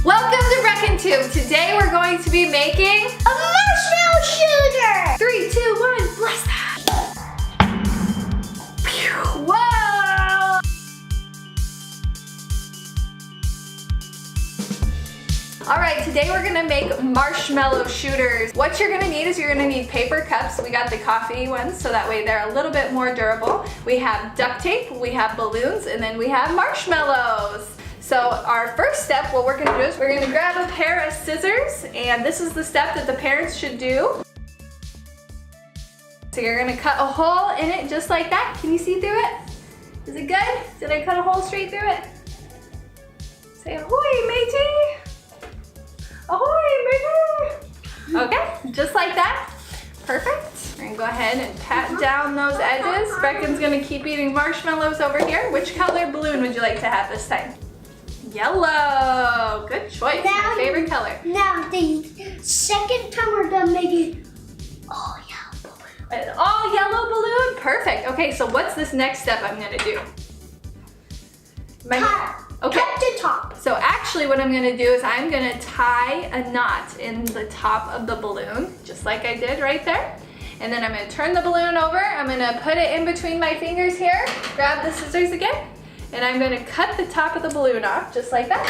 Welcome to Breckin Tube. Today we're going to be making a marshmallow shooter. 3, 2, 1, blast that. Whoa! Alright, today we're gonna make marshmallow shooters. What you're gonna need is you're gonna need paper cups. We got the coffee ones, so that way they're a little bit more durable. We have duct tape, we have balloons, and then we have marshmallows. So our first step, what we're gonna do is we're gonna grab a pair of scissors, and this is the step that the parents should do. So you're gonna cut a hole in it just like that. Can you see through it? Is it good? Did I cut a hole straight through it? Say ahoy, matey! Ahoy, matey! Okay, just like that. Perfect. We're gonna go ahead and pat down those edges. Breckin's gonna keep eating marshmallows over here. Which color balloon would you like to have this time? Yellow. Good choice. My favorite color. Now the second time we're done making all yellow balloon. An all yellow balloon? Perfect. Okay, so what's this next step I'm gonna do? Cut the top. So actually what I'm gonna do is I'm gonna tie a knot in the top of the balloon, just like I did right there. And then I'm gonna turn the balloon over. I'm gonna put it in between my fingers here, grab the scissors again, and I'm gonna cut the top of the balloon off, just like that.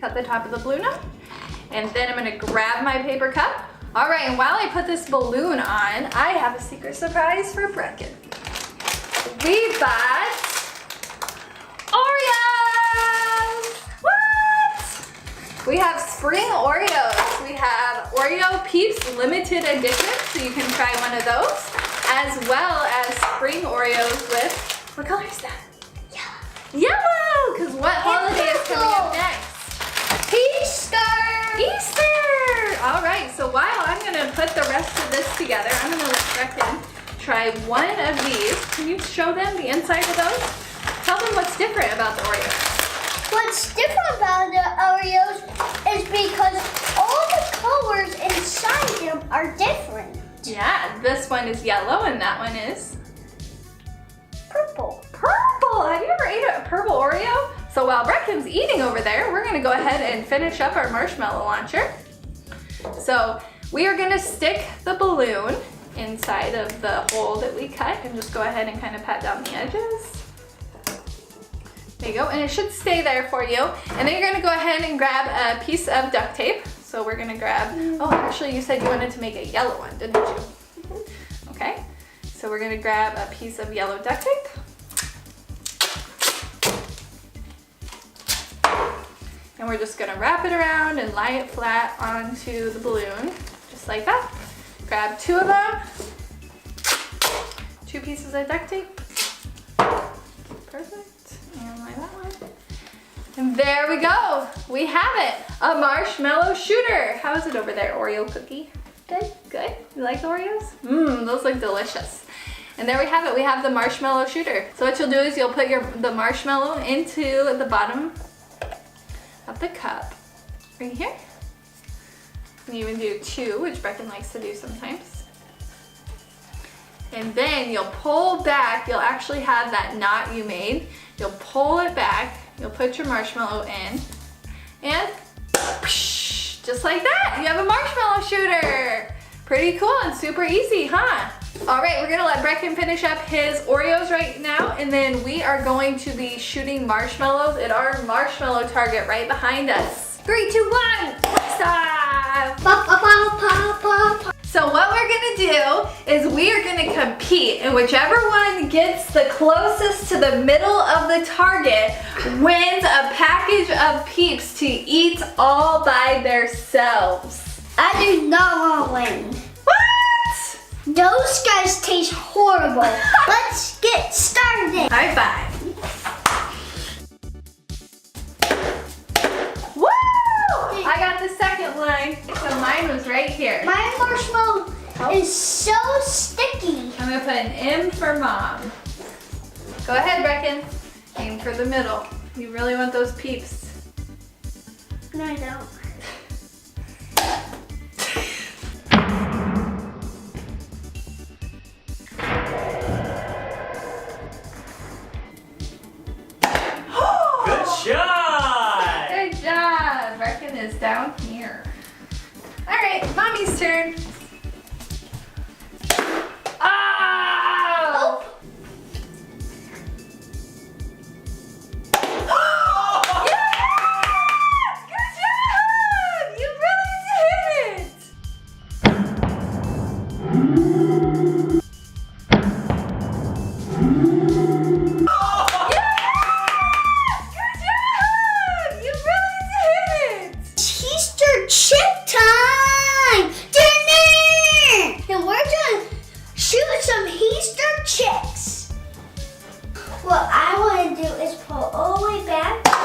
Cut the top of the balloon off. And then I'm gonna grab my paper cup. All right, and while I put this balloon on, I have a secret surprise for Breckin. We bought Oreos! What? We have spring Oreos. We have Oreo Peeps limited edition, so you can try one of those, as well as spring Oreos with, what color is that? Yellow, because what holiday is coming up next? Easter! Easter! All right, so while I'm gonna put the rest of this together, I'm gonna let Breckin try one of these. Can you show them the inside of those? Tell them what's different about the Oreos. What's different about the Oreos is because all the colors inside them are different. Yeah, this one is yellow and that one is Purple. purple. Have you ever ate a purple Oreo? So while Breckin's eating over there, we're gonna go ahead and finish up our marshmallow launcher. So we are gonna stick the balloon inside of the hole that we cut and just go ahead and kind of pat down the edges. There you go, and it should stay there for you. And then you're gonna go ahead and grab a piece of duct tape. So we're gonna grab, oh, actually you said you wanted to make a yellow one, didn't you? Okay, so we're gonna grab a piece of yellow duct tape. And we're just gonna wrap it around and lie it flat onto the balloon, just like that. Grab two of them, 2 pieces of duct tape. Perfect. And like that one. And there we go. We have it. A marshmallow shooter. How is it over there, Oreo cookie? Good? Good? You like the Oreos? Mmm, those look delicious. And there we have it. We have the marshmallow shooter. So what you'll do is you'll put the marshmallow into the bottom of the cup. Right here. You can even do 2, which Breckin likes to do sometimes. And then you'll pull back. You'll actually have that knot you made. You'll pull it back, you'll put your marshmallow in, and just like that, you have a marshmallow shooter. Pretty cool and super easy, huh? All right, we're gonna let Breckin finish up his Oreos right now, and then we are going to be shooting marshmallows at our marshmallow target right behind us. 3, 2, 1, stop! Pop, pop, pop, pop, pop. So what we're gonna do is we are gonna compete, and whichever one gets the closest to the middle of the target wins a package of Peeps to eat all by themselves. I do not want to win. What? Those guys taste horrible. Let's get started. High five. Woo! I got the second line, so mine was right here. My marshmallow is so sticky. I'm gonna put an M for mom. Go ahead, Breckin. Aim for the middle. You really want those Peeps. No, I don't. Good shot! Good job. is down here. All right, Mommy's turn. Oh! What I want to do is pull all the way back. First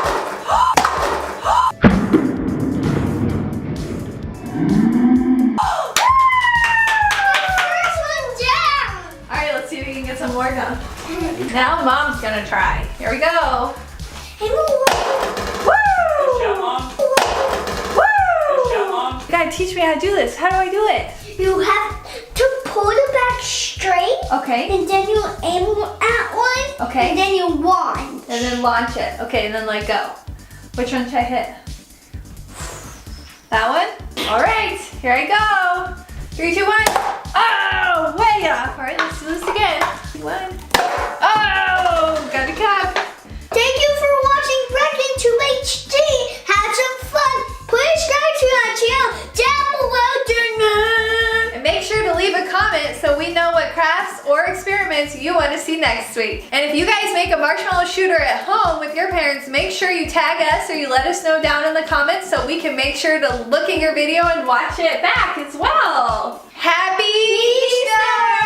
one down. All right, let's see if we can get some more done. Now Mom's gonna try. Here we go. Hey, Mom. Woo! Good job, Mom. Woo! Good job, Mom. You gotta teach me how to do this. How do I do it? You have to pull the back straight. Okay. And then you aim at one. Okay. And then you launch. And then launch it. Okay, and then let go. Which one should I hit? That one? All right, here I go. 3, 2, 1. Oh, way off. All right, let's do this again. 2, 1. Oh, got a cup. Thank you for watching Breckin Tube HD. Have some fun. Please subscribe to our channel down below. And make sure to leave a comment so we know what crafts or experiments you want to see next week. And if you guys make a marshmallow shooter at home with your parents, make sure you tag us or you let us know down in the comments so we can make sure to look at your video and watch it back as well. Happy Easter!